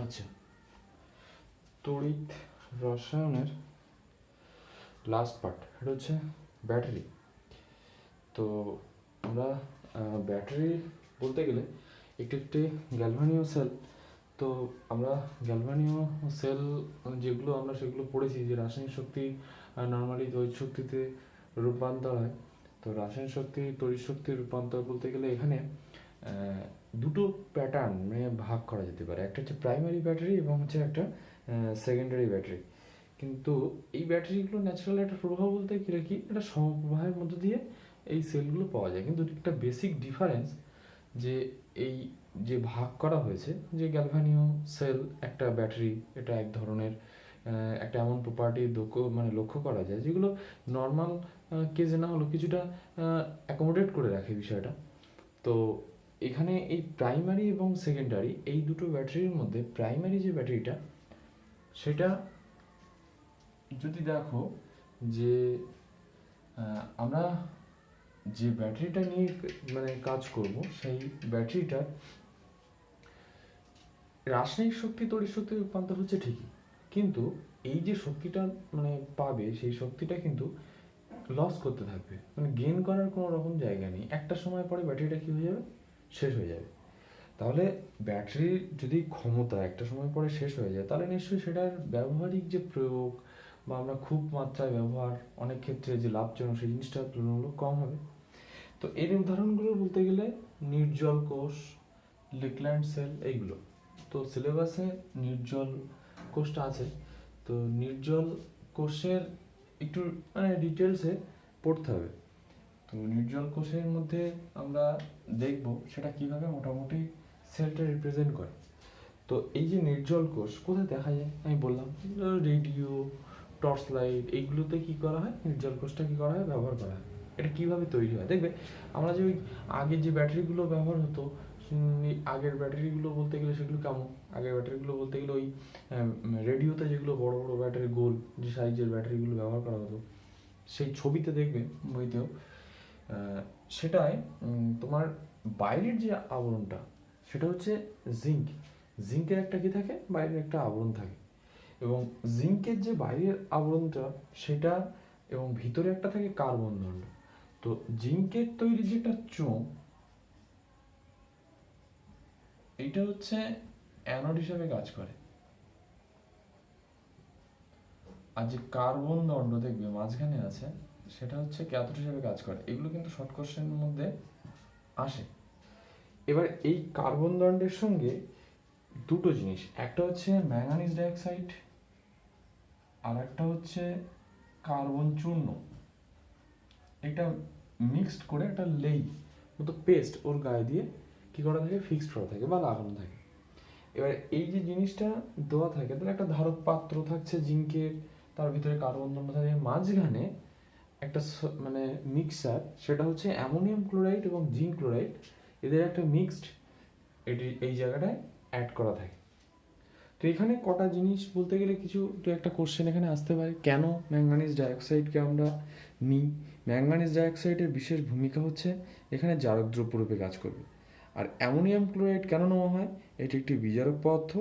আচ্ছা, তড়িৎ রসায়নের লাস্ট পার্ট এটা হচ্ছে ব্যাটারি। তো আমরা ব্যাটারি বলতে গেলে একটি একটি গ্যালভানীয় সেল। তো আমরা গ্যালভানীয় সেল যেগুলো আমরা সেগুলো পড়েছি যে রাসায়নিক শক্তি নর্মালি তড়িৎ শক্তিতে রূপান্তর হয়। তো রাসায়নিক শক্তি তড়িৎ শক্তির রূপান্তর বলতে গেলে এখানে দুটো প্যাটার্ন ভাগ করা যেতে পারে। একটা হচ্ছে প্রাইমারি ব্যাটারি এবং হচ্ছে একটা সেকেন্ডারি ব্যাটারি। কিন্তু এই ব্যাটারিগুলো ন্যাচারাল একটা প্রভাব বলতে গেলে কি একটা সমপ্রবাহের মধ্য দিয়ে এই সেলগুলো পাওয়া যায়। কিন্তু একটা বেসিক ডিফারেন্স যে এই যে ভাগ করা হয়েছে যে গ্যালভানীয় সেল একটা ব্যাটারি, এটা এক ধরনের একটা এমন প্রপার্টি লক্ষ্য করা যায় যেগুলো নর্মাল কেজে না হলেও কিছুটা অ্যাকোমোডেট করে রাখে বিষয়টা। তো এখানে এই প্রাইমারি এবং সেকেন্ডারি এই দুটো ব্যাটারির মধ্যে প্রাইমারি যে ব্যাটারিটা সেটা যদি দেখো যে আমরা যে ব্যাটারিটা নিয়ে কাজ করব সেই ব্যাটারিটার রাসায়নিক শক্তি তড়িৎ শক্তি রূপান্তর হচ্ছে ঠিকই, কিন্তু এই যে শক্তিটা পাবে সেই শক্তিটা কিন্তু লস করতে থাকবে, গেইন করার কোনো রকম জায়গা নেই। একটা সময় পরে ব্যাটারিটা কি হয়ে যাবে, শেষ হয়ে যাবে। তাহলে ব্যাটারির যদি ক্ষমতা একটা সময় পরে শেষ হয়ে যায় তাহলে নিশ্চয়ই সেটার ব্যবহারিক যে প্রয়োগ বা আমরা খুব মাত্রায় ব্যবহার অনেক ক্ষেত্রে যে লাভজনক সেই জিনিসটা তুলনামূলক কম হবে। তো এর উদাহরণগুলো বলতে গেলে নির্জল কোষ, লিকল্যান্ড সেল এইগুলো। তো সিলেবাসে নির্জল কোষটা আছে। তো নির্জল কোষের একটু ডিটেলসে পড়তে হবে। তো নির্জল কোষের মধ্যে আমরা দেখব সেটা কিভাবে মোটামুটি সেলটা রিপ্রেজেন্ট করে। তো এই যে নির্জল কোষ কোথায় দেখা যায় আমি বললাম, রেডিও, টর্চ লাইট এইগুলোতে কি করা হয়, নির্জল কোষটা কি করা হয়, ব্যবহার করা হয়। এটা কিভাবে তৈরি হয় দেখবে, আমরা যে ওই আগের যে ব্যাটারিগুলো ব্যবহার হতো, আগের ব্যাটারিগুলো বলতে গেলে সেগুলো কেমন, আগের ব্যাটারিগুলো বলতে গেলে ওই রেডিওতে যেগুলো বড় বড় ব্যাটারি গোল যে সাইজের ব্যাটারিগুলো ব্যবহার করা হতো সেই ছবিতে দেখবে, বইতেও সেটায় তোমার বাইরের যে আবরণটা সেটা হচ্ছে জিঙ্ক। জিঙ্কের একটা কি থাকে, বাইরের একটা আবরণ থাকে, এবং জিঙ্কের যে বাইরের আবরণটা সেটা এবং ভিতরে একটা থাকে কার্বন দণ্ড। তো জিঙ্কের তৈরি যেটা চোঙ, এইটা হচ্ছে অ্যানোড হিসাবে কাজ করে, আর যে কার্বন দণ্ড দেখবে মাঝখানে আছে সেটা হচ্ছে ক্যাথোড হিসাবে কাজ করে। এগুলো কিন্তু শর্ট কোশ্চেনের মধ্যে আসে। এবার এই কার্বন দণ্ডের সঙ্গে দুটো জিনিস, একটা হচ্ছে ম্যাঙ্গানিজ ডাইঅক্সাইড আর একটা হচ্ছে কার্বন চূর্ণ, এটা মিক্সড করে একটা লেই মতো পেস্ট ওর গায়ে দিয়ে কি করা থাকে, ফিক্সড করা থাকে বা লাগানো থাকে। এবার এই যে জিনিসটা দেওয়া থাকে তাহলে একটা ধারক পাত্র থাকছে জিঙ্কের, তার ভিতরে কার্বন দণ্ড থাকে, মাঝখানে একটা মিক্সার, সেটা হচ্ছে অ্যামোনিয়াম ক্লোরাইড এবং জিঙ্ক ক্লোরাইড, এদের একটা মিক্সড এটি এই জায়গাটায় অ্যাড করা থাকে। তো এখানে কটা জিনিস বলতে গেলে কিছু তো একটা কোশ্চেন এখানে আসতে পারে, কেন ম্যাঙ্গানিজ ডাইঅক্সাইডকে আমরা নিই। ম্যাঙ্গানিজ ডাইঅক্সাইডের বিশেষ ভূমিকা হচ্ছে এখানে জারক দ্রব্য রূপে কাজ করবে। আর অ্যামোনিয়াম ক্লোরাইড কেন নেওয়া হয়, এটি একটি বিজারক পদার্থ,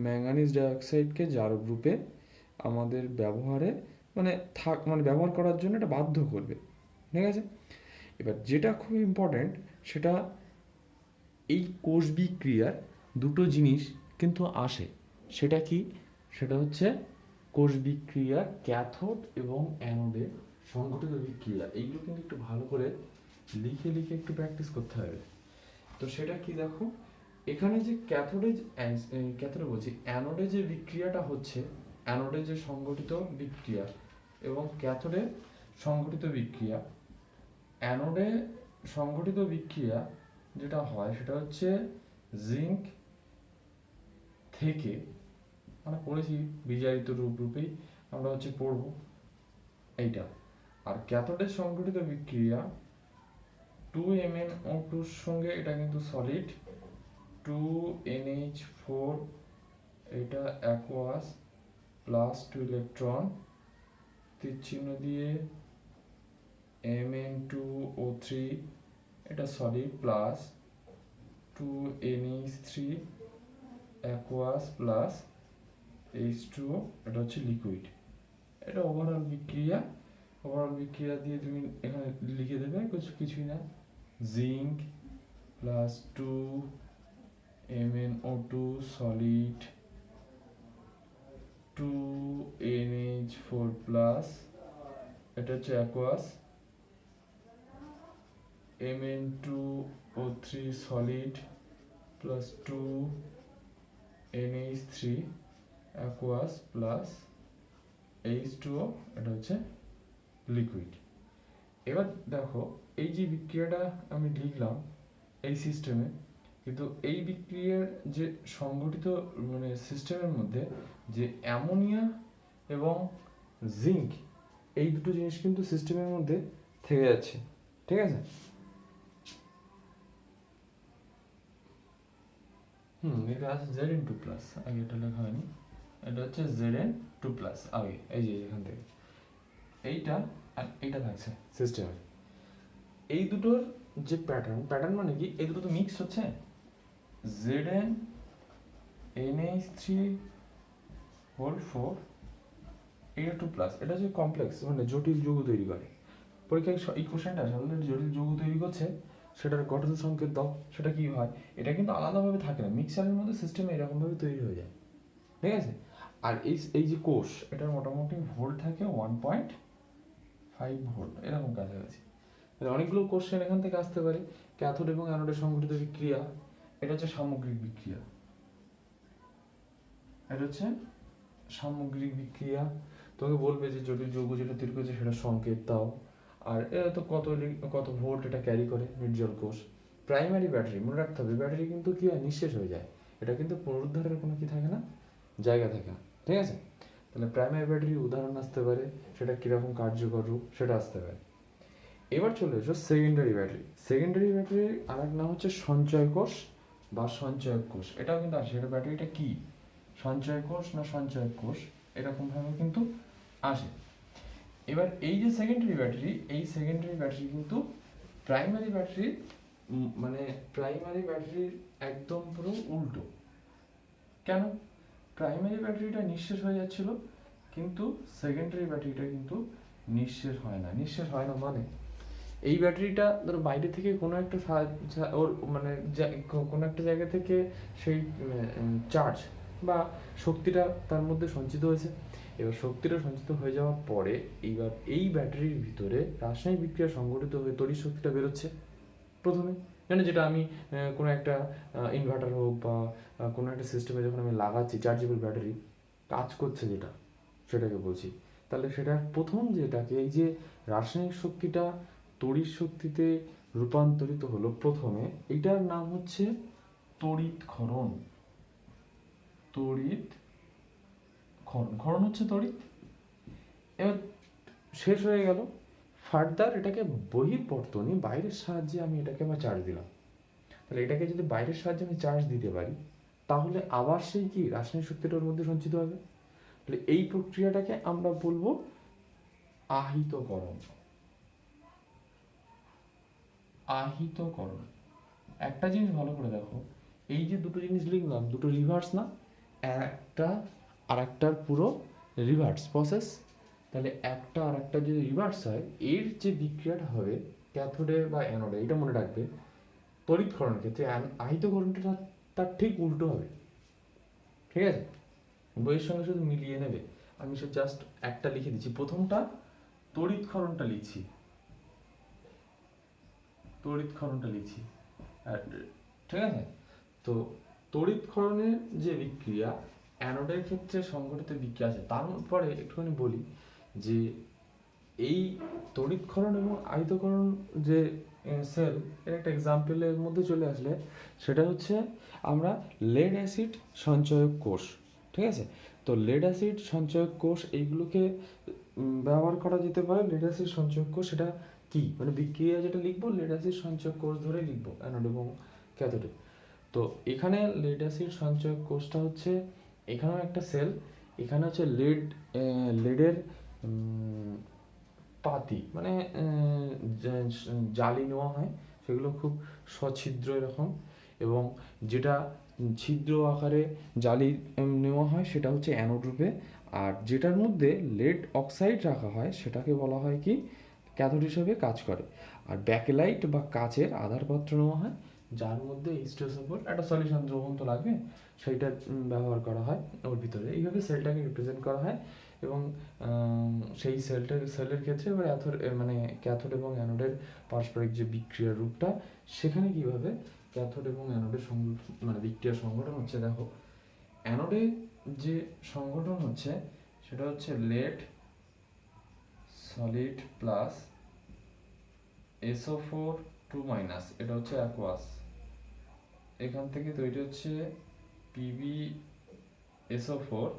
ম্যাঙ্গানিজ ডাইঅক্সাইডকে জারক রূপে আমাদের ব্যবহারে ব্যবহার করার জন্য এটা বাধ্য করবে। ঠিক আছে, এবার যেটা খুব ইম্পর্ট্যান্ট সেটা এই কোষ বিক্রিয়ার দুটো জিনিস কিন্তু আসে, সেটা কি, সেটা হচ্ছে কোষ বিক্রিয়া ক্যাথোড এবং অ্যানোডে সংঘটিত বিক্রিয়া। এইগুলো কিন্তু একটু ভালো করে লিখে লিখে একটু প্র্যাকটিস করতে হবে। তো সেটা কি দেখো, এখানে যে ক্যাথোডে বলছি অ্যানোডে যে বিক্রিয়াটা হচ্ছে, অ্যানোডে যে সংঘটিত বিক্রিয়া এবং ক্যাথোডে সংঘটিত বিক্রিয়া, অ্যানোডে সংঘটিত বিক্রিয়া যেটা হয় সেটা হচ্ছে জিঙ্ক থেকে পড়েছি বিজারিত রূপেই আমরা পড়ব এইটা। আর ক্যাথোডের সংঘটিত বিক্রিয়া 2MnO2 সঙ্গে, এটা কিন্তু সলিড, 2NH4 এটা অ্যাকোয়াস প্লাস 2 ইলেকট্রন, তীর চিহ্ন দিয়ে Mn2O3 এটা solid plus 2NH3 aqueous plus H2O, এটা হচ্ছে লিকুইড। এটা ওভারঅল বিক্রিয়া দিয়ে তুমি এখানে লিখে দেবে কিছুই না, zinc plus 2MnO2 solid 2NH4 plus, এটা হচ্ছে aqueous, Mn2O3 solid plus 2NH3 aqueous plus H2O, এটা হচ্ছে লিকুইড। এবার দেখো এই যে বিক্রিয়াটা আমি লিখলাম এই সিস্টেমে, কিন্তু এই বিক্রিয়ার যে সংগঠিত মানে সিস্টেমের মধ্যে যে অ্যামোনিয়া এবং জিঙ্ক, এই দুটো জিনিস কিন্তু সিস্টেমের মধ্যে থেকে যাচ্ছে, ঠিক আছে? এটা আছে Zn2 প্লাস, আগে এটা লেখা হয়নি, এটা হচ্ছে Zn2 প্লাস আগে, এই যে এখান থেকে এইটা আর এইটা থাকছে সিস্টেমে। এই দুটোর যে প্যাটার্ন মানে কি, এই দুটো তো মিক্স হচ্ছে, ZnNH3 এটা 2 প্লাস, এটা হচ্ছে কমপ্লেক্স মানে জটিল যৌগ তৈরি করে। পরীক্ষায় এই কোশ্চেনটা সাধারণত জটিল যৌগ তৈরি করছে, সেটার গঠন সংকেত দাও, সেটা কি হয়, এটা কিন্তু আলাদাভাবে থাকে না, মিক্সারের মধ্যে সিস্টেমে এরকমভাবে তৈরি হয়ে যায়, ঠিক আছে? আর এই যে কোষ, এটার মোটামুটি ভোল্ট থাকে 1.5 ভোল্ট, এরকম কাছাকাছি। তাহলে অনেকগুলো কোশ্চেন এখান থেকে আসতে পারে। ক্যাথোড এবং অ্যানোডের সংঘটিত বিক্রিয়া, এটা হচ্ছে সামগ্রিক বিক্রিয়া, এটা হচ্ছে সামগ্রিক বিক্রিয়া। তোমাকে বলবে যে জটিল যৌগ যেটা তৈরি করছে সেটা সংকেত দাও, আর এটা তো কত ভোল্ট এটা ক্যারি করে নির্জল কোষ। প্রাইমারি ব্যাটারি, মনে রাখতে হবে ব্যাটারি কিন্তু কি হয়, নিঃশেষ হয়ে যায়, এটা কিন্তু পুনরুদ্ধারের কোনো কি থাকে না, জায়গা থাকে না, ঠিক আছে? তাহলে প্রাইমারি ব্যাটারির উদাহরণ আসতে পারে, সেটা কীরকম কার্যকর রূপ সেটা আসতে পারে। এবার চলে এসো সেকেন্ডারি ব্যাটারি। সেকেন্ডারি ব্যাটারির আর এক নাম হচ্ছে সঞ্চয় কোষ বা সঞ্চয়ক কোষ, এটাও কিন্তু আসে। এটা ব্যাটারিটা কি, সঞ্চয় কোষ না সঞ্চয়ক কোষ, এরকমভাবে কিন্তু আসে। এবার এই যে সেকেন্ডারি ব্যাটারি, এই সেকেন্ডারি ব্যাটারি কিন্তু প্রাইমারি ব্যাটারির মানে প্রাইমারি ব্যাটারির একদম পুরো উল্টো। কেন? প্রাইমারি ব্যাটারিটা নিঃশেষ হয়ে যাচ্ছিল, কিন্তু সেকেন্ডারি ব্যাটারিটা কিন্তু নিঃশেষ হয় না মানে এই ব্যাটারিটা ধরো বাইরে থেকে কোনো একটা ওর মানে কোনো একটা জায়গা থেকে সেই চার্জ বা শক্তিটা তার মধ্যে সঞ্চিত হয়েছে। এবার শক্তিটা সঞ্চিত হয়ে যাওয়ার পরে এইবার এই ব্যাটারির ভিতরে রাসায়নিক বিক্রিয়া সংঘটিত হয়ে তড়িৎ শক্তিটা বেরোচ্ছে প্রথমে, মানে যেটা আমি কোনো একটা ইনভার্টার হোক বা কোনো একটা সিস্টেমে যখন আমি লাগাচ্ছি চার্জেবল ব্যাটারি কাজ করছে যেটা, সেটাকে বলছি। তাহলে সেটার প্রথম যেটাকে এই যে রাসায়নিক শক্তিটা তড়িৎ শক্তিতে রূপান্তরিত হলো প্রথমে, এটার নাম হচ্ছে তড়িৎ ক্ষরণ। ক্ষরণ হচ্ছে তড়িৎ। এবার শেষ হয়ে গেল, ফার্দার এটাকে বহির্বর্তনী বাইরের সাহায্যে আমি এটাকে আবার চার্জ দিলাম। তাহলে এটাকে যদি বাইরের সাহায্যে আমি চার্জ দিতে পারি, তাহলে আবার সেই কি রাসায়নিক শক্তিটা ওর মধ্যে সঞ্চিত হবে। তাহলে এই প্রক্রিয়াটাকে আমরা বলবো আহিতকরণ। একটা জিনিস ভালো করে দেখো, এই যে দুটো জিনিস লিখলাম, দুটো রিভার্স না, একটা আর একটার পুরো রিভার্স প্রসেস। তাহলে একটা আর একটা যদি রিভার্স হয়, এর যে বিক্রিয়াটা হবে ক্যাথোডে বা অ্যানোডে, এটা মনে রাখবে। তড়িৎক্ষরণের ক্ষেত্রে আহিতকরণটা তার ঠিক উল্টো হবে, ঠিক আছে? বইয়ের সঙ্গে শুধু মিলিয়ে নেবে। আমি সে জাস্ট একটা লিখে দিচ্ছি, প্রথমটা তড়িৎক্ষরণটা লিখছি, আর ঠিক আছে? তো তড়িৎক্ষরণের যে বিক্রিয়া অ্যানোডের ক্ষেত্রে সংঘটিত বিক্রিয়া আছে, তারপরে একটুখানি বলি যে এই তড়িৎক্ষরণ এবং আহিতকরণ যে সেল, এর একটা এক্সাম্পলের মধ্যে চলে আসলে সেটা হচ্ছে আমরা লেড অ্যাসিড সঞ্চয়ক কোষ, ঠিক আছে? তো লেড অ্যাসিড সঞ্চয়ক কোষ এইগুলোকে ব্যবহার করা যেতে পারে। লেড অ্যাসিড সঞ্চয়ক কোষ সেটা কি, মানে বিক্রিয়া যেটা লিখবো লেড অ্যাসিড সঞ্চয়ক কোষ ধরে লিখবো অ্যানোড এবং ক্যাথোডে। তো এখানে লেড অ্যাসিড সঞ্চয়ক কোষটা হচ্ছে, এখানেও একটা সেল, এখানে হচ্ছে লেডের পাতি মানে জালি নেওয়া হয়, সেগুলো খুব সছিদ্র এরকম, এবং যেটা ছিদ্র আকারে জালি নেওয়া হয় সেটা হচ্ছে অ্যানোড রূপে, আর যেটার মধ্যে লেড অক্সাইড রাখা হয় সেটাকে বলা হয় কি ক্যাথোড হিসেবে কাজ করে। আর ব্যাকেলাইট বা কাচের আধার পাত্র নেওয়া হয় যার মধ্যে H2SO4 একটা সলিউশন দ্রবণ তো লাগবে, সেইটা ব্যবহার করা হয় ওর ভিতরে। এইভাবে সেলটাকে রিপ্রেজেন্ট করা হয় এবং সেই সেলের ক্ষেত্রে এবার মানে ক্যাথোড এবং অ্যানোডের পারস্পরিক যে বিক্রিয়ার রূপটা, সেখানে কিভাবে ক্যাথোড এবং অ্যানোডের মানে বিক্রিয়ার সংগঠন হচ্ছে। দেখো, অ্যানোডে যে সংগঠন হচ্ছে সেটা হচ্ছে lead solid plus SO4 2 minus, এটা হচ্ছে অ্যাকোয়াস। এখান থেকে তৈরি হচ্ছে PbSO4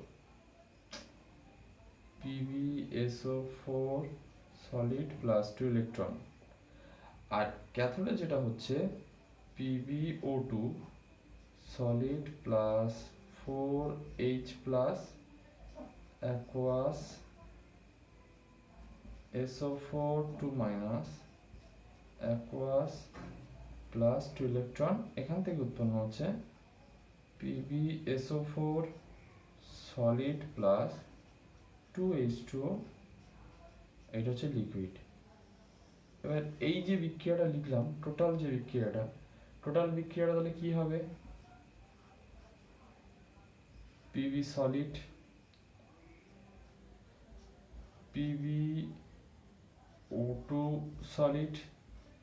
সলিড প্লাস 2 ইলেকট্রন। আর ক্যাথোডে যেটা হচ্ছে PbO2 solid plus 4H plus aqueous SO4 2 minus aqueous plus 2 electron. এখান থেকে উৎপন্ন হচ্ছে PbSO4 সলিড প্লাস 2H2O, এটা হচ্ছে লিকুইড। এবার এই যে বিক্রিয়াটা লিখলাম, টোটাল বিক্রিয়াটা তাহলে কি হবে? Pb সলিড PbO2 সলিড,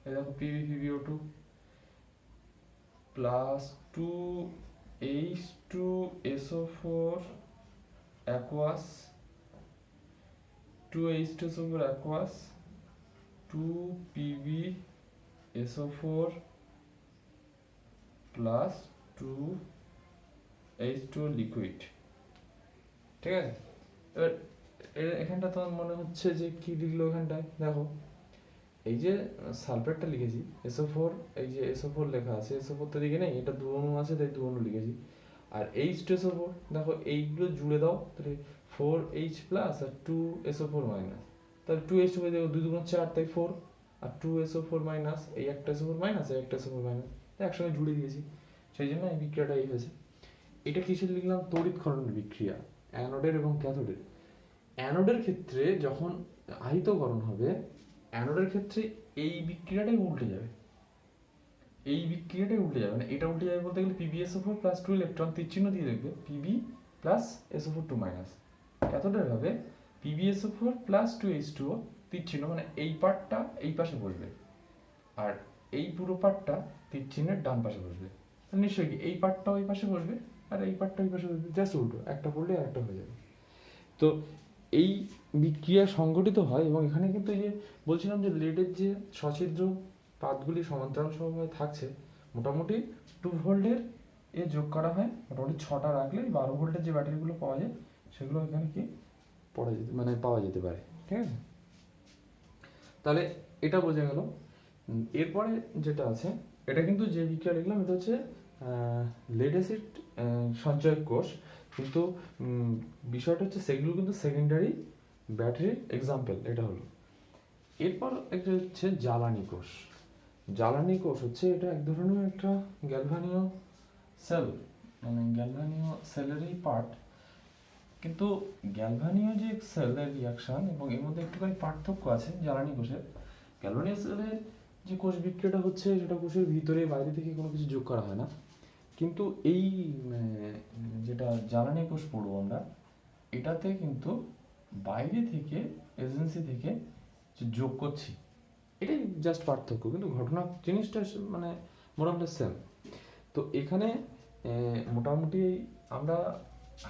এই দেখো PbO2 plus 2H2SO4 aqueous 2H2SO4 aqueous 2PbSO4 plus 2H2 liquid. ঠিক আছে, এবার এখানটা তোমার মনে হচ্ছে যে কি লিখলো এখানটায়? দেখো, এই যে সালফেটটা লিখেছি SO4, এই যে SO4 লেখা আছে, SO4 তো দিকে নেই, এটা দু অণু আছে তাই দু অণু লিখেছি। আর H2SO4, দেখো এইগুলো জুড়ে দাও, তাহলে 4H প্লাস আর 2SO4 মাইনাস, তাহলে 2H2 দেখো 2 2 4 তাই 4, আর 2SO4 মাইনাস, এই একটা SO4 মাইনাস এই একটা SO4 মাইনাস, একসঙ্গে জুড়ে দিয়েছি, সেই জন্য এই বিক্রিয়াটা এই হয়েছে। এটা কিসের লিখলাম? তড়িৎক্ষরণ বিক্রিয়া অ্যানোডের এবং ক্যাথোডের। অ্যানোডের ক্ষেত্রে যখন আহিতকরণ হবে, অ্যানোডের ক্ষেত্রে এই বিক্রিয়াটাই উল্টে যাবে, মানে এটা উল্টে যাবে বলতে গেলে PbSO4 প্লাস 2 ইলেকট্রন তীর চিহ্ন দিয়ে দেখবে Pb প্লাস SO4 2 মাইনাস। ক্যাথোডের হবে PbSO4 প্লাস 2H2O তীর চিহ্ন, মানে এই পার্টটা এই পাশে বসবে আর এই পুরো পার্টটা তীর চিহ্নের ডান পাশে বসবে। নিশ্চয়ই কি এই পার্টটা ওই পাশে বসবে আর এই পার্টটা ওই পাশে বসবে, জাস্ট উল্টো, একটা পড়লে আর একটা হয়ে যাবে। তো এই বিক্রিয়া সংঘটিত হয় এবং এখানে কিন্তু এই যে বলছিলাম যে লেডের যে সছিদ্র পাতগুলি সমান্তরাল সমভাবে থাকছে, মোটামুটি 2 ভোল্টের যোগ করা হয়, মোটামুটি 6টা রাখলে 12 ভোল্টের যে ব্যাটারিগুলো পাওয়া যায় সেগুলো এখানে কি পাওয়া যেতে পারে। ঠিক আছে, তাহলে এটা বোঝা গেল। এরপরে যেটা আছে, এটা কিন্তু যে বিক্রিয়া লিখলাম এটা হচ্ছে লেড অ্যাসিড সঞ্চয়ক কোষ, কিন্তু বিষয়টা হচ্ছে সেগুলো কিন্তু সেকেন্ডারি ব্যাটারির এক্সাম্পল, এটা হলো। এরপর একটা হচ্ছে জ্বালানি কোষ। জ্বালানি কোষ হচ্ছে এটা এক ধরনের একটা গ্যালভানীয় সেল, মানে গ্যালভানীয় সেলেরই পার্ট, কিন্তু গ্যালভানীয় যে সেলের রিয়াকশন এবং এর মধ্যে একটুখানি পার্থক্য আছে জ্বালানি কোষের। গ্যালভানীয় সেলের যে কোষ বিক্রিয়াটা হচ্ছে সেটা কোষের ভিতরে বাইরে থেকে কোনো কিছু যোগ করা হয় না, কিন্তু এই যেটা জ্বালানি কোষ পড়বো আমরা, এটাতে কিন্তু বাইরে থেকে এজেন্সি থেকে যোগ করছি, এটাই জাস্ট পার্থক্য, কিন্তু ঘটনা জিনিসটা মানে মোটামুটি সেম। তো এখানে মোটামুটি আমরা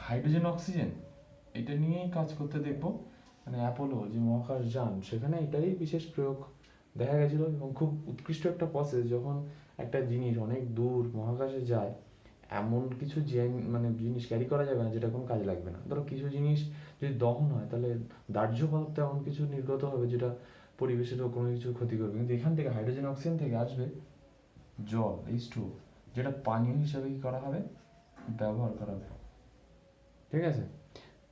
হাইড্রোজেন অক্সিজেন এটা নিয়েই কাজ করতে দেখব, মানে অ্যাপোলো যে মহাকাশ যান সেখানে এটাই বিশেষ প্রয়োগ দেখা গেছিলো এবং খুব উৎকৃষ্ট একটা প্রসেস। যখন একটা জিনিস অনেক দূর মহাকাশে যায়, এমন কিছু মানে জিনিস ক্যারি করা যাবে না যেটা কোনো কাজে লাগবে না। ধরো কিছু জিনিস যদি দহন হয় তাহলে দাহ্য পদার্থ এমন কিছু নির্গত হবে যেটা পরিবেশেরও কোনো কিছু ক্ষতি করবে, কিন্তু এখান থেকে হাইড্রোজেন অক্সিজেন থেকে আসবে জল H2O, যেটা পানীয় হিসাবে কি করা হবে, ব্যবহার করা হবে। ঠিক আছে,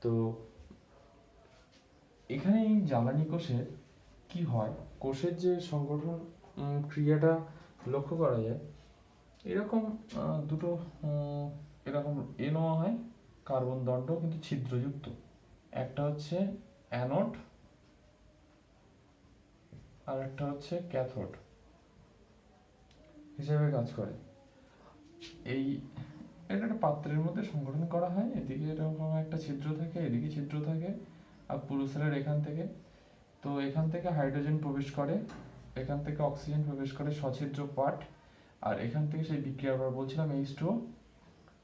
তো এখানে এই জ্বালানি কোষে কি হয়, কোষের যে সংগঠন ক্রিয়াটা লক্ষ্য করা যায়, এরকম দুটো এরকম নেওয়া হয়, কার্বন দণ্ড কিন্তু ছিদ্রযুক্ত। একটা হচ্ছে অ্যানোড আর একটা হচ্ছে ক্যাথোড হিসেবে কাজ করে। এই এটা একটা পাত্রের মধ্যে সংগঠন করা হয়, এদিকে এরকম একটা ছিদ্র থাকে, এদিকে ছিদ্র থাকে, আর পুরো সেলের এখান থেকে, তো এখান থেকে হাইড্রোজেন প্রবেশ করে, এখান থেকে অক্সিজেন প্রবেশ করে সছিদ্র পার্ট, আর এখান থেকে সেই বিক্রিয়ার পর বলছিলাম H2O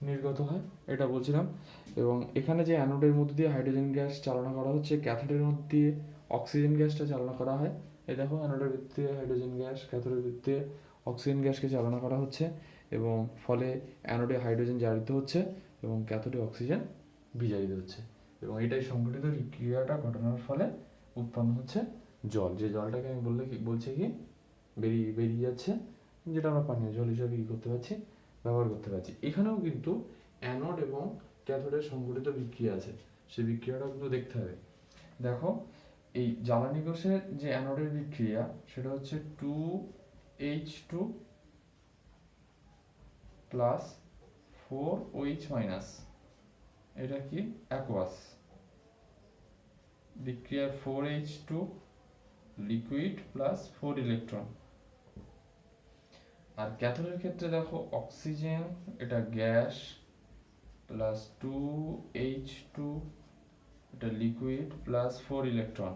নির্গত হয়, এটা বলছিলাম। এবং এখানে যে অ্যানোডের মধ্যে দিয়ে হাইড্রোজেন গ্যাস চালনা করা হচ্ছে, ক্যাথোডের মধ্যে দিয়ে অক্সিজেন গ্যাসটা চালনা করা হয়। এই দেখো, অ্যানোডের ভিত্তিতে হাইড্রোজেন গ্যাস, ক্যাথোডের ভিত্তিতে অক্সিজেন গ্যাসকে চালনা করা হচ্ছে, এবং ফলে অ্যানোডে হাইড্রোজেন জারিত হচ্ছে এবং ক্যাথোডে অক্সিজেন বিজারিত হচ্ছে, এবং এটাই সংঘটিত ক্রিয়াটা ঘটনার ফলে উৎপন্ন হচ্ছে জল। যে জলটাকে আমি বলছি কি বেরিয়ে যাচ্ছে, যেটা আমরা পানীয় জল হিসাবে কী করতে পারছি, ব্যবহার করতে পারছি। এখানেও কিন্তু অ্যানোড এবং ক্যাথোডের সংঘটিত বিক্রিয়া আছে, সেই বিক্রিয়াটা কিন্তু দেখতে হবে। দেখো, এই জ্বালানি কোষের যে অ্যানোডের বিক্রিয়া সেটা হচ্ছে 2H2 প্লাস 4OH মাইনাস, এটা কি অ্যাকোয়াস বিক্রিয়া, 4H2 লিকুইড প্লাস 4 ইলেকট্রন। আর ক্যাথোডের ক্ষেত্রে দেখো, অক্সিজেন এটা গ্যাস প্লাস 2H2 এটা liquid plus 4 electron,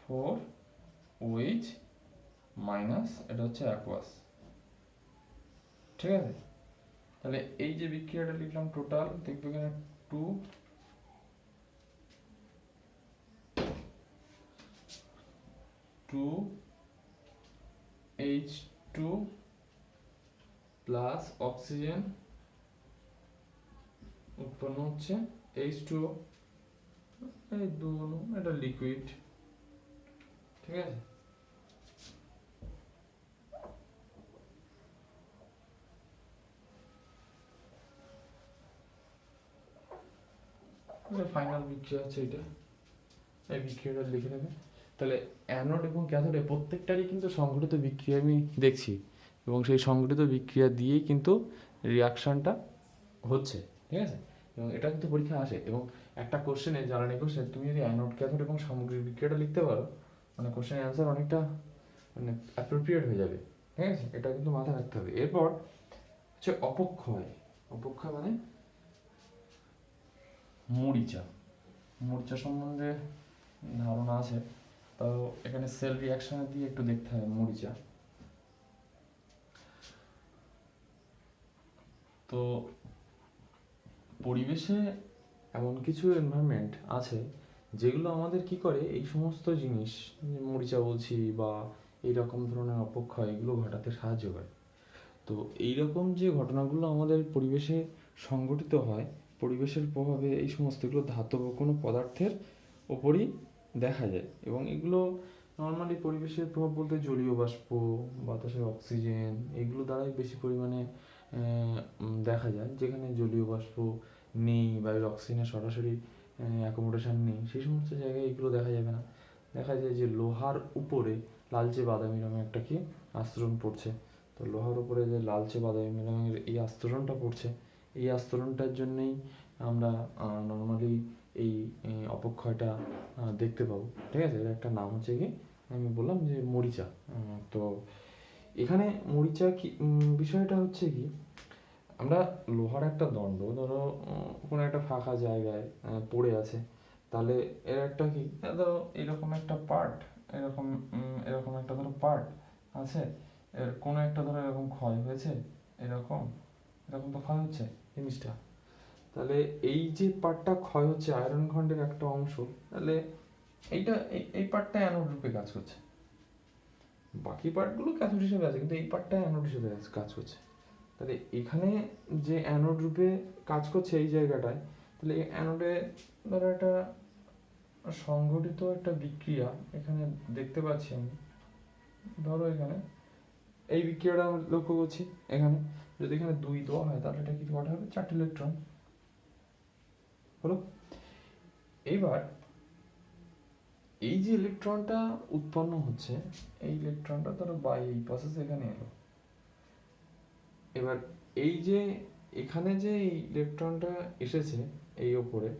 4OH minus, এটা হচ্ছে অ্যাকোয়াস। ঠিক আছে, তাহলে এই যে বিক্রিয়াটা লিখলাম টোটাল, দেখবে এখানে 2H2 প্লাস অক্সিজেন উৎপন্ন হচ্ছে, H2O, এই দু অণু, এটা লিকুইড। ঠিক আছে, ফাইনাল বিক্রিয়া হচ্ছে এটা, এই বিক্রিয়াটা লিখে নেবে। তাহলে অ্যানোড এবং ক্যাথোডে প্রত্যেকটারই কিন্তু সংঘটিত বিক্রিয়া আমি দেখছি, এবং সেই সংঘটিত বিক্রিয়া দিয়েই কিন্তু রিয়াকশনটা হচ্ছে। ঠিক আছে, এবং এটা কিন্তু পরীক্ষা আসে, এবং একটা কোশ্চেনে, জ্বালানি কোশ্চেন, তুমি যদি অ্যানোড ক্যাথোড এবং সামগ্রিক বিক্রিয়াটা লিখতে পারো, মানে কোশ্চেনের অ্যান্সার অনেকটা মানে অ্যাপ্রোপ্রিয়েট হয়ে যাবে। ঠিক আছে, এটা কিন্তু মাথায় রাখতে হবে। এরপর হচ্ছে অপক্ষয়। অপক্ষয় মানে মরিচা। মরিচা সম্বন্ধে ধারণা আছে, তো এখানে সেল রিয়াকশন দিয়ে একটু দেখতে হবে মরিচা। তো পরিবেশে এমন কিছু এনভায়রনমেন্ট আছে যেগুলো আমাদের কি করে, এই সমস্ত জিনিস মরিচা বলছি বা এইরকম ধরনের অপক্ষয়, এগুলো ঘটাতে সাহায্য করে। তো এইরকম যে ঘটনাগুলো আমাদের পরিবেশে সংঘটিত হয়, পরিবেশের প্রভাবে এই সমস্তগুলো ধাতব কোনো পদার্থের ওপরই দেখা যায়, এবং এগুলো নর্মালি পরিবেশের প্রভাব বলতে জলীয় বাষ্প, বাতাসের অক্সিজেন, এগুলো দ্বারাই বেশি পরিমাণে দেখা যায়। যেখানে জলীয় বাষ্প নেই, বায়ুর অক্সিজেনের সরাসরি অ্যাকোমোডেশন নেই, সেই সমস্ত জায়গায় এগুলো দেখা যাবে না। দেখা যায় যে লোহার উপরে লালচে বাদামি রঙের একটা কি আস্তরণ পড়ছে, তো লোহার উপরে যে লালচে বাদামি রঙের এই আস্তরণটা পড়ছে, এই আস্তরণটার জন্যই আমরা নর্মালি এই অপক্ষয়টা দেখতে পাবো। ঠিক আছে, এর একটা নাম হচ্ছে কি, আমি বললাম যে মরিচা। তো এখানে মরিচা কি বিষয়টা হচ্ছে কি, আমরা লোহার একটা দণ্ড ধরো কোনো একটা ফাঁকা জায়গায় পড়ে আছে, তাহলে এর একটা কি, ধরো এরকম একটা পার্ট, এরকম এরকম একটা ধরো পার্ট আছে, এর কোনো একটা ধরো এরকম ক্ষয় হয়েছে, এরকম এরকম তো ক্ষয় হচ্ছে জিনিসটা, তাহলে এই যে পার্টটা ক্ষয় হচ্ছে, আয়রন খণ্ডের একটা অংশ, তাহলে এইটা এই পার্টটা অ্যানোড রূপে কাজ করছে, বাকি পার্টগুলো ক্যাথোড হিসেবে আছে, কিন্তু এই পার্টটা অ্যানোড হিসেবে কাজ করছে। তাহলে এখানে যে অ্যানোড রূপে কাজ করছে এই জায়গাটায়, তাহলে এই অ্যানোডে ধরো একটা সংঘটিত একটা বিক্রিয়া এখানে দেখতে পাচ্ছি আমি, ধরো এখানে এই বিক্রিয়াটা আমরা লক্ষ্য করছি। এখানে যদি এখানে 2 দেওয়া হয়, তাহলে এটা কি কটা হবে, 4টে ইলেকট্রন হলো। এইবার এই যে ইলেকট্রনটা উৎপন্ন হচ্ছে, এই ইলেকট্রনটা ধরো বাই এই প্রসেস এখানে এলো, এবার এই যে এখানে যে ইলেকট্রনটা এসেছে এই ওপরে,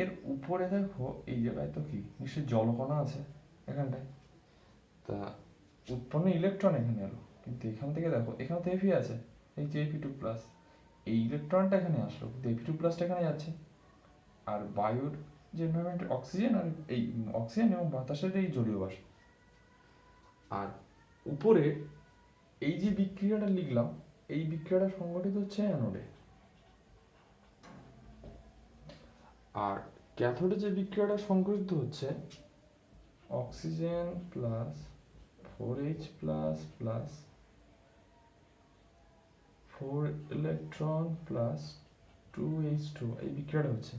এর উপরে দেখো এই জায়গায় তো কি নিশ্চয়ই জলকণা আছে এখানটায়, তা উৎপন্ন ইলেকট্রন এখানে এলো, কিন্তু এখান থেকে দেখো এখানে তো এফি আছে, এই যে এফি টু প্লাস, এই ইলেকট্রনটা এখানে আসলো কিন্তু এফি টু প্লাসটা এখানে যাচ্ছে, আর বায়ুর যে এনভায়রনমেন্ট অক্সিজেন আর এই অক্সিজেন এবং বাতাসের এই জলীয় বাষ্প, আর উপরে এই যে বিক্রিয়াটা লিখলাম এই বিক্রিয়াটা সংঘটিত হচ্ছে অ্যানোডে, আর ক্যাথোডে যে বিক্রিয়াটা সংঘটিত হচ্ছে oxygen plus 4H plus plus 4 electron plus 2H2 এই বিক্রিয়াটা হচ্ছে।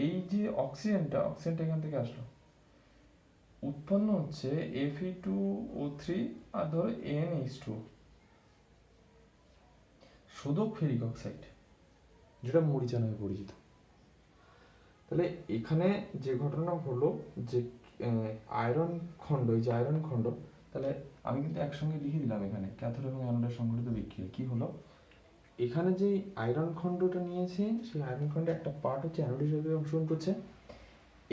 এই যে অক্সিজেনটা এখান থেকে আসলো, উৎপন্ন হচ্ছে Fe2O3 আর ধরো NH2 শোধক ফেরিক অক্সাইড, যেটা মরিচা নামে পরিচিত। তাহলে এখানে যে ঘটনা হলো যে আয়রন খণ্ড, এই যে আয়রন খণ্ড, তাহলে আমি কিন্তু একসঙ্গে লিখে দিলাম এখানে ক্যাথোড এবং অ্যানোডের সংঘটিত বিক্রিয়া কি হলো। এখানে যে আয়রন খণ্ডটা নিয়েছি সেই আয়রন খণ্ডে একটা পার্ট হচ্ছে অ্যানোড হিসেবে অংশগ্রহণ করছে,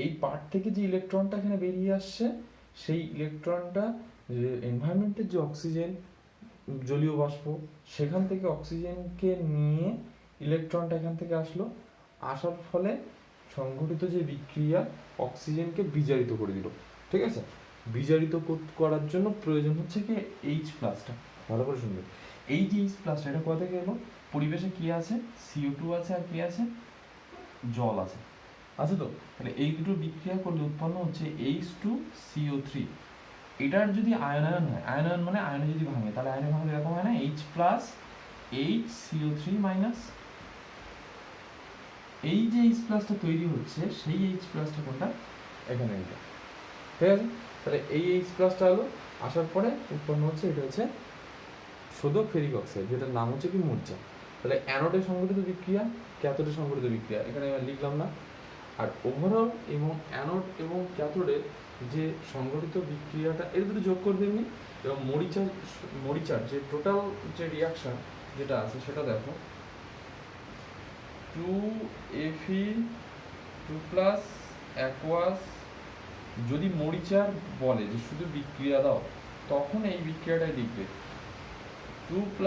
এই পার্ট থেকে যে ইলেকট্রনটা এখানে বেরিয়ে আসছে সেই ইলেকট্রনটা এনভায়রনমেন্টের যে অক্সিজেন জলীয় বাষ্প সেখান থেকে অক্সিজেনকে নিয়ে ইলেকট্রনটা এখান থেকে আসলো, আসার ফলে সংঘটিত যে বিক্রিয়া অক্সিজেনকে বিজারিত করে দিল। ঠিক আছে, বিজারিত করার জন্য প্রয়োজন হচ্ছে কি এইচ প্লাসটা, ভালো করে শুনবে। এই যে এইচ প্লাসটা এটা কোথা থেকে এলো, পরিবেশে কি আছে CO2 আছে আর কি আছে জল আছে, আছে তো। তাহলে এই দুটো বিক্রিয়া করলে উৎপন্ন হচ্ছে H2CO3। এটার যদি আয়নায়ন হয়, আয়নায়ন মানে আয়নে যদি ভাঙে, তাহলে আয়নে ভাঙলে এরকম হয় না H প্লাস HCO3 মাইনাস, এই যে H প্লাসটা তৈরি হচ্ছে সেই H প্লাসটা কোনটা এখানে এটা, ঠিক আছে। তাহলে এই H প্লাসটা হলো আসার পরে উৎপন্ন হচ্ছে এটা হচ্ছে শোধক ফেরিক অক্সাইড, যেটার নাম হচ্ছে কি মরিচা। তাহলে অ্যানোডে সংঘটিত বিক্রিয়া, ক্যাথোডে সংঘটিত বিক্রিয়া এখানে এবার লিখলাম না। আর ওভারঅল এবং অ্যানোড এবং ক্যাথোডের যে সংঘটিত বিক্রিয়াটা এর দুটো যোগ করে দেবেন, এবং মরিচার যে টোটাল যে রিয়াকশন যেটা আছে সেটা দেখো 2Fe2+ অ্যাকোয়াস, যদি মরিচার বলে যে শুধু বিক্রিয়া দাও তখন এই বিক্রিয়াটাই লিখবে 2 +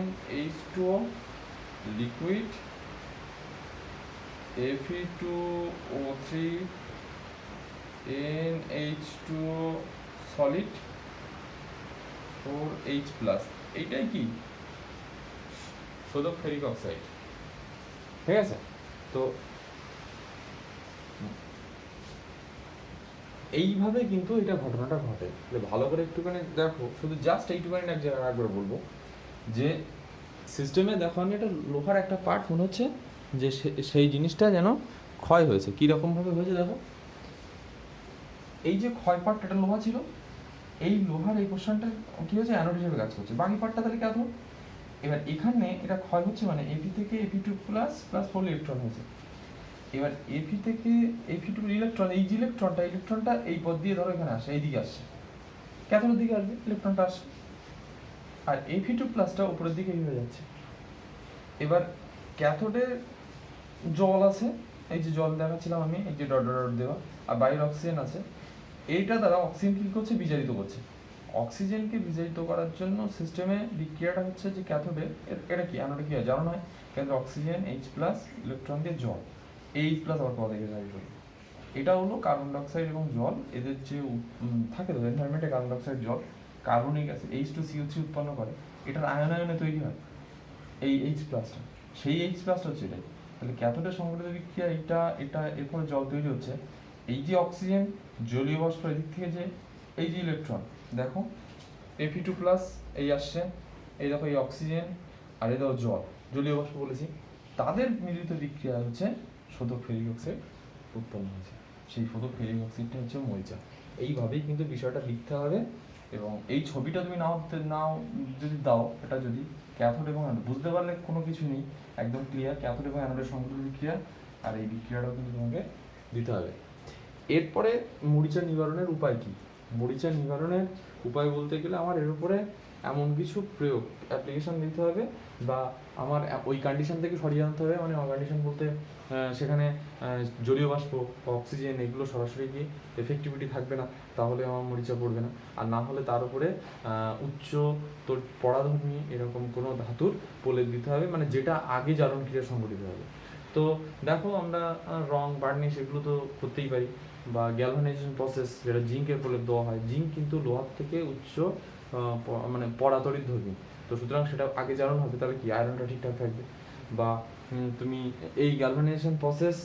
NH2O liquid, Fe2O3 NH2O solid, 4H+, এইটাই কি শোধক ফেরিক অক্সাইড। ঠিক আছে, তো এইভাবে কিন্তু এটা ঘটনাটা ঘটে। ভালো করে একটুখানি দেখো, শুধু জাস্ট এইটুখানি এক জায়গায় একবার বলবো যে সিস্টেমে দেখো আমি একটা লোহার একটা পার্ট মনে হচ্ছে যে সেই জিনিসটা যেন ক্ষয় হয়েছে, কীরকমভাবে হয়েছে দেখো, এই যে ক্ষয় পার্ট এটা লোহা ছিল, এই লোহার এই পোর্শনটা কী হয়েছে অ্যানোড হিসেবে কাজ করছে, বাকি পার্টটা তাহলে ক্যাথোড। এবার এখানে এটা ক্ষয় হচ্ছে মানে Fe থেকে Fe2+ প্লাস 4 ইলেকট্রন হয়েছে, এবার Fe থেকে Fe2 ইলেকট্রন, এই যে ইলেকট্রনটা এই পথ দিয়ে ধরো এখানে আসে, এইদিকে আসছে, ক্যাথোডের দিকে আসবে ইলেকট্রনটা আসে, আর Fe2+টা উপরের দিকে হয়ে যাচ্ছে। এবার ক্যাথোডে জল আছে, এই যে জল দেখাচ্ছিলাম আমি, এই যে ডট ডট ডট দেওয়া, আর বাইরের অক্সিজেন আছে, এইটা দ্বারা অক্সিজেন কি করছে বিজারিত করছে। অক্সিজেনকে বিজারিত করার জন্য সিস্টেমে বিক্রিয়াটা হচ্ছে যে ক্যাথোডে, এটা কি অ্যানোডে কি হয় জানো নয়, কিন্তু অক্সিজেন H+ ইলেকট্রন দিয়ে জল, H+ আবার কত থেকে যায়, এটা হলো কার্বন ডাইঅক্সাইড এবং জল, এদের যে থাকে তো এনভায়রনমেন্টে কার্বন ডাইঅক্সাইড জল কার্বনিক অ্যাসিড H2CO3 উৎপন্ন করে, এটার আয়নায়নে তৈরি হয় এই H+টা, সেই H+টা হচ্ছে এটাই। তাহলে ক্যাথোডের সংঘটিত বিক্রিয়া এটা এটা এরপরে জল তৈরি হচ্ছে, এই যে অক্সিজেন জলীয় বাষ্প এদিক থেকে যে এই যে ইলেকট্রন দেখো Fe2+ এই আসছে, এই দেখো এই অক্সিজেন আর এই দেখো জল জলীয় বাষ্প বলেছি, তাদের মিলিত বিক্রিয়া হচ্ছে শোধক ফেরিক অক্সাইড উৎপন্ন হয়েছে, সেই শোধক ফেরিক অক্সাইডটা হচ্ছে মরিচা। এইভাবেই কিন্তু বিষয়টা লিখতে হবে, এবং এই ছবিটা তুমি নাও যদি দাও, এটা যদি ক্যাথোড এবং অ্যানোড বুঝতে পারলে কোনো কিছু নেই, একদম ক্লিয়ার ক্যাথোড এবং অ্যানোডের সংঘটিত বিক্রিয়া, আর এই বিক্রিয়াটাও কিন্তু তোমাকে দিতে হবে। এরপরে মরিচা নিবারণের উপায় কি? মরিচা নিবারণের উপায় বলতে গেলে আমার এর উপরে এমন কিছু প্রয়োগ অ্যাপ্লিকেশন দিতে হবে, বা আমার ওই কন্ডিশন থেকে সরিয়ে আনতে হবে। মানে কন্ডিশন বলতে সেখানে জলীয় বাষ্প বা অক্সিজেন এগুলো সরাসরি গিয়ে এফেক্টিভিটি থাকবে না, তাহলে আমার মরিচা পড়বে না। আর না হলে তার উপরে উচ্চ তোর পরাধর্মী এরকম কোনো ধাতুর প্রলেপ দিতে হবে, মানে যেটা আগে জারণ ক্রিয়া সংঘটিত হবে। তো দেখো আমরা রং বার্নিশ এগুলো তো করতেই পারি, বা গ্যালভানাইজেশন প্রসেস যেটা জিঙ্কের প্রলেপ দেওয়া হয়। জিঙ্ক কিন্তু লোহার থেকে উচ্চ মানে পরাতড়িৎ ধর্মী, তো সুতরাং সেটা আগে জারণ হবে, তাহলে কি আয়রনটা ঠিকঠাক থাকবে। বা তুমি এই গ্যালভানাইজেশন প্রসেস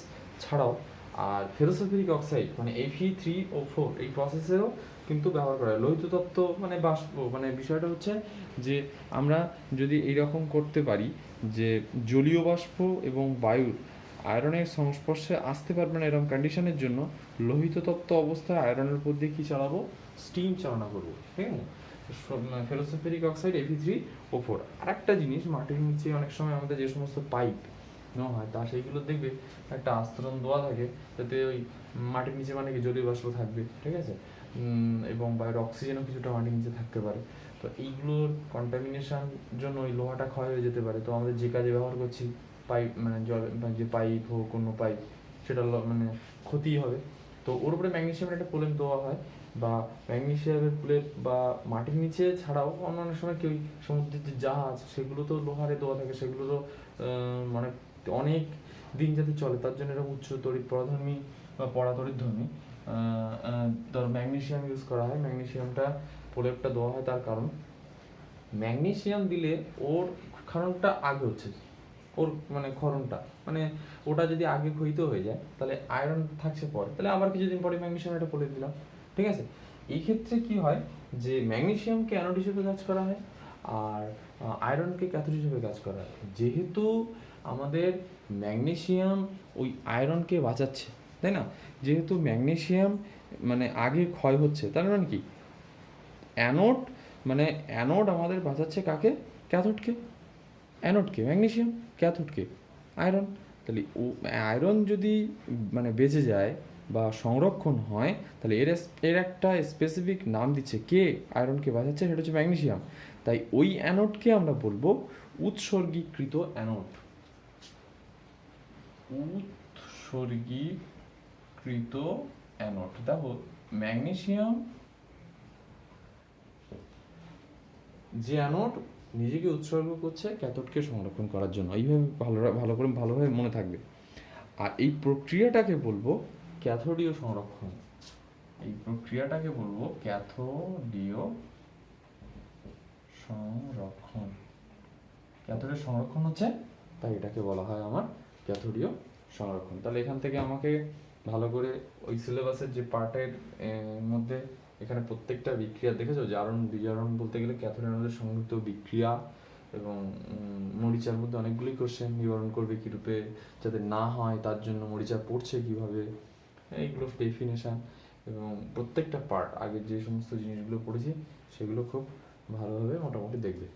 ছাড়াও আর ফেরোসালফিউরিক অক্সাইড মানে Fe3O4 এই প্রসেসেরও কিন্তু ব্যবহার করা হয় লোহিত তত্ত্ব মানে বাষ্প। মানে বিষয়টা হচ্ছে যে আমরা যদি এইরকম করতে পারি যে জলীয় বাষ্প এবং বায়ুর আয়রনের সংস্পর্শে আসতে পারবে না, এরকম কন্ডিশনের জন্য লোহিত তত্ত্ব অবস্থায় আয়রনের উপর দিয়ে কী চালাবো, স্টিম চালনা করবো, ঠিক আছে। ফেরোসালফিউরিক অক্সাইড Fe3O4। আর একটা জিনিস, মাটির নিচে অনেক সময় আমাদের যে সমস্ত পাইপ নেওয়া হয় তা সেইগুলো দেখবে একটা আস্তরণ দেওয়া থাকে, যাতে ওই মাটির নিচে মানে কি জলীয় বাষ্প থাকবে, ঠিক আছে, এবং বাইরের অক্সিজেনও কিছুটা মাটির নিচে থাকতে পারে। তো এইগুলোর কন্টামিনেশন জন্য ওই লোহাটা ক্ষয় হয়ে যেতে পারে। তো আমাদের যে কাজে ব্যবহার করছি পাইপ, মানে জল যে পাইপ হোক কোনো পাইপ, সেটা মানে ক্ষতি হবে। তো ওর উপরে ম্যাগনেসিয়ামের একটা প্রলেপ দেওয়া হয়, বা ম্যাগনেসিয়ামের প্রলেপ বা মাটির নিচে ছাড়াও অন্যান্য সময় কি ওই সমুদ্রের যে জাহাজ সেগুলো তো লোহারে দেওয়া থাকে, সেগুলো তো মানে অনেক দিন যাতে চলে তার জন্য এরকম উচ্চ তড়িৎ পরাধর্মী বা পরাতড়িৎধর্মী ধর ম্যাগনেসিয়াম ইউজ করা হয়। ম্যাগনেসিয়ামটা প্রলেপটা দেওয়া হয় তার কারণ ম্যাগনেসিয়াম দিলে ওর ক্ষরণটা আগে হচ্ছে, ওর মানে ক্ষরণটা মানে ওটা যদি আগে ক্ষয়িত হয়ে যায় তাহলে আয়রন থাকছে পরে, তাহলে আবার কিছুদিন পরে ম্যাগনেসিয়াম একটা প্রলেপ দিলাম, ঠিক আছে। এই ক্ষেত্রে কি হয় যে ম্যাগনেসিয়ামকে অ্যানোড হিসেবে কাজ করা হয় আর আয়রনকে ক্যাথোড হিসেবে কাজ করা হয়। যেহেতু আমাদের ম্যাগনেসিয়াম ওই আয়রনকে বাঁচাচ্ছে, তাই না, যেহেতু ম্যাগনেসিয়াম মানে আগে ক্ষয় হচ্ছে, তার মানে কি অ্যানোড, মানে অ্যানোড আমাদের বাঁচাচ্ছে কাকে, ক্যাথোডকে। অ্যানোডকে ম্যাগনেসিয়াম, ক্যাথোডকে আয়রন। তাহলে ও আয়রন যদি মানে বেঁচে যায় বা সংরক্ষণ হয়, তাহলে এর একটা স্পেসিফিক নাম দিচ্ছে কে আয়রনকে বাঁচাচ্ছে, সেটা হচ্ছে ম্যাগনেসিয়াম। তাই ওই অ্যানোডকে আমরা বলবো উৎসর্গীকৃত অ্যানোড। উৎসর্গীকৃত অ্যানোড। দেখো ম্যাগনেসিয়াম যে অ্যানোড নিজেকে উৎসর্গ করছে ক্যাথোডকে সংরক্ষণ করার জন্য, এইভাবে ভালোভাবে মনে থাকবে। আর এই প্রক্রিয়াটাকে বলবো ক্যাথোডীয় সংরক্ষণ। এই প্রক্রিয়াটাকে বলবো ক্যাথোডীয় সংরক্ষণ। ক্যাথোডের সংরক্ষণ হচ্ছে, তাই এটাকে বলা হয় আমার ক্যাথোডীয় সংরক্ষণ। তাহলে এখান থেকে আমাকে ভালো করে ওই সিলেবাসের যে পার্টের মধ্যে এখানে প্রত্যেকটা বিক্রিয়া দেখেছো, জারণ বিজারণ বলতে গেলে ক্যাথোড অ্যানোডের সংযুক্ত বিক্রিয়া, এবং মরিচার মধ্যে অনেকগুলি কোশ্চেন নিবারণ করবে কী রূপে যাতে না হয়, তার জন্য মরিচা পড়ছে কীভাবে, এইগুলো ডেফিনেশান এবং প্রত্যেকটা পার্ট আগের যে সমস্ত জিনিসগুলো পড়েছি সেগুলো খুব ভালোভাবে মোটামুটি দেখবে।